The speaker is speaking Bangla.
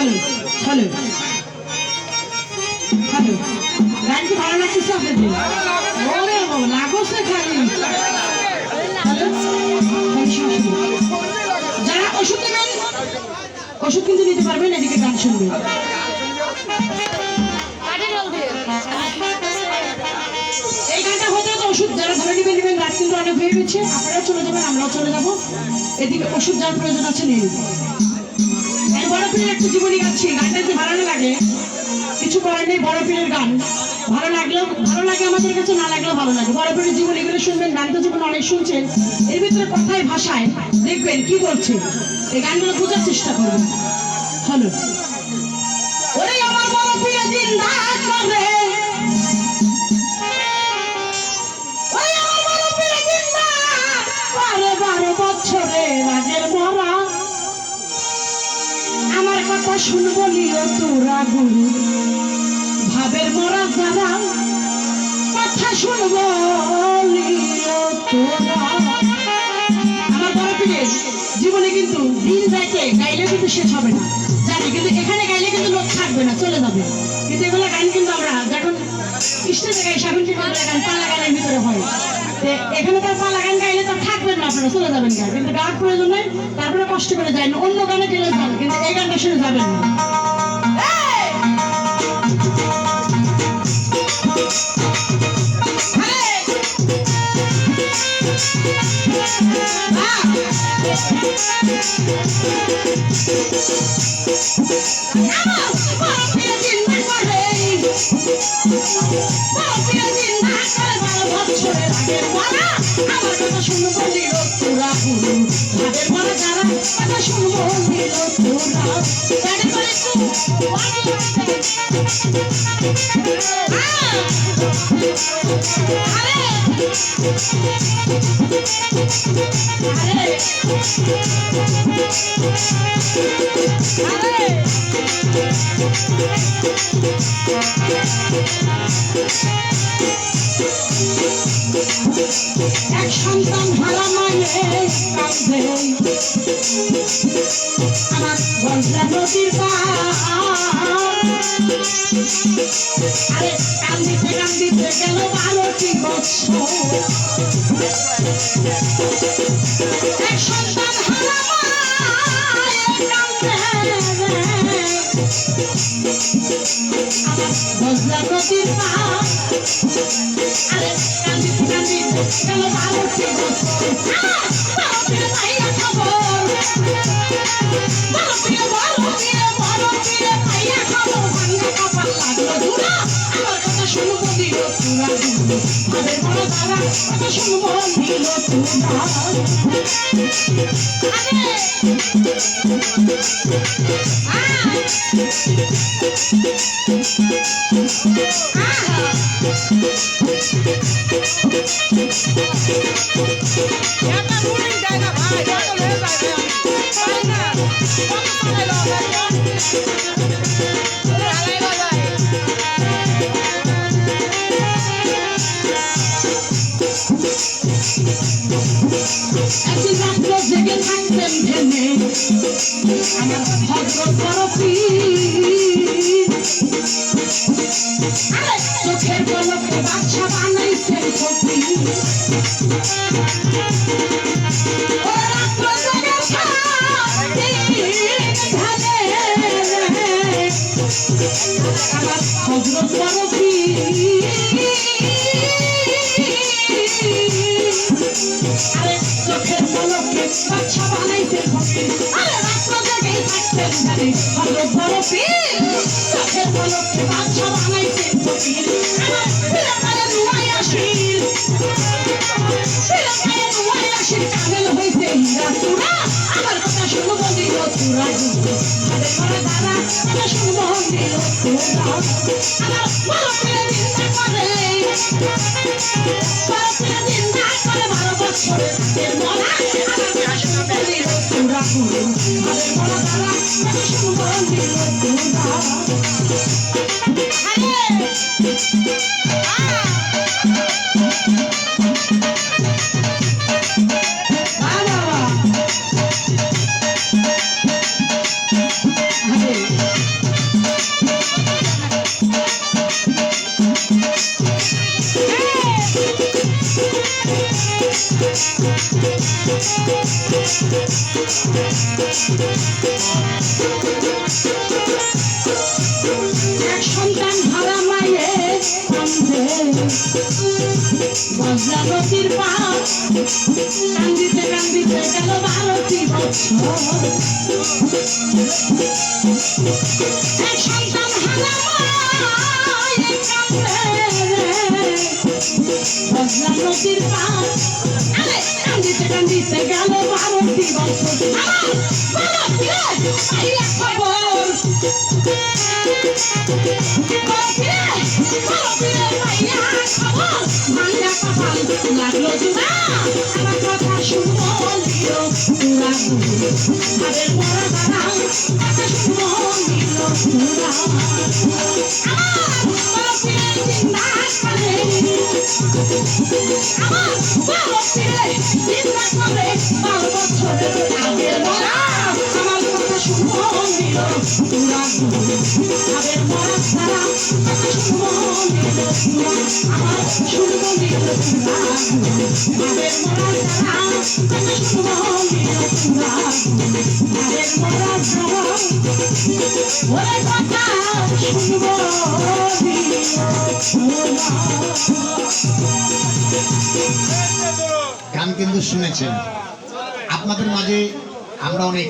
হ্যালো হ্যালো হ্যালো গান কি ভালো লাগতেছে আপনাদের? ওরে বাবা লাগছে খালি। হ্যালো যারা ওষুধ নেবেন ওষুধ কিন্তু নিতে পারবেন, এদিকে গান শুনবেন। এই গানটা হতে হতো ওষুধ যারা ধরে নেবেন রাত কিন্তু অনেক হয়ে গেছে, আপনারাও চলে যাবেন আমরাও চলে যাবো। এদিকে ওষুধ যার প্রয়োজন আছে নিয়ে নিন। আমি বড় পীরের একটা জীবনী গাচ্ছি, গানটা যদি ভালো না লাগে কিছু করার নেই, বড় পীরের গান ভালো লাগলেও ভালো লাগে আমাদের কাছে, না লাগলেও ভালো লাগে। বড় পীরের জীবন এগুলো শুনবেন, গান তো জীবন অনেক শুনছেন, এর ভিতরে কথায় ভাষায় দেখবেন কি বলছে, এই গানগুলো বোঝার চেষ্টা করবেন। হ্যালো ওরে আমার বড় পীরের দিন রাত করে, ওরে আমার বড় পীরের দিন রাত করে 12 বছরে রাগের মরা, আমার কথা শুনবো নিও তোরা গুরু ভাবের মরা যারা, কথা শুনবো নিও তোরা। আমার বড় পীরের জীবনে কিন্তু দিন যাইতে গাইলে কিন্তু শেষ হবে না জানি, কিন্তু এখানে গাইলে কিন্তু লোক থাকবে না, চলে যাবে। কিন্তু এগুলো গান কিন্তু আমরা যখন স্টেজে গাই 70 গান পালা গানের ভিতরে হয়, এখানে তার পালা গান গাইলে তো থাকবেন না, আপনারা চলে যাবেন গান, কিন্তু গান প্রয়োজন নেই, তারপরে কষ্ট করে যায় না, অন্য গানে গেলে যান, কিন্তু এই গানটা শুনে যাবেন না। আমার কথা শুনবো নিল তোরা গুরু ভাবের মরা যারা, কথা শুনবো নিল তোরা। এক সন্তান হারা মায়ের কাঁদে আমার বজ্রা নদীর আরে কান্দিতে কান্দিতে গেল 12টি বছর, এক সন্তান হারা মায়ের কাঁদে আমার বজ্রা নদীর আরে কান্দিতে কান্দিতে গেল 12টি বছর। পাইয়া খবর বড় প্রিয় পাইয়া খবর ভাঙ্গা কপাল লাগলো ধুলা, আমার কথা শুনবো দিল তোরা গুরু ভাবের মরা যারা, কথা শুনবো দিল তোরা। একদিন রাত্র জেগে থাকতেন ভেনে আমার ভদ্র বড় পীর, চোখের পলকে বাদশা বানাইছেন ফকির। রাত্র জেগে আমার ভদ্র বড় পীর, আরে চোখের পলকে বাদশা বানাইছেন ফকির। আরে রাত্র জেগে থাকতেন ভেনে ভদ্র বড় পীর, চোখের পলকে বাদশা বানাইছেন ফকির। আমার ফিরে নুয়াই আসির, ফিরে আসির কামেল হইতে হীরা চূড়া, আমার কথা শুনবো দিল তোরা গুরু ভাবের মরা যারা, কথা শুনবো দিল তোরা। আমার বড় পীরের চিন্তা করে, বড় পীরের চিন্তা করে 12 বছরে রাগের মরা, আমার কথা শুনবো দিল তোরা গুরু ভাবের মরা যারা, কথা শুনবো দিল তোরা। এক সন্তান হারা মায়ের কান্দে বজরা নদীর পার কান্দিতে কান্দিতে গেল 12টি বছর এক সন্তান হারা মায়ের কান্দে বজরা নদীর পার কান্দিতে কান্দিতে গেল 12টি বছর খবর লাগলো জুড়া আমার কথা শুনবো তাদের পড়া দাঁড়াও কথা শুনবো গান কিন্তু শুনেছেন আপনাদের মাঝে আমরা অনেক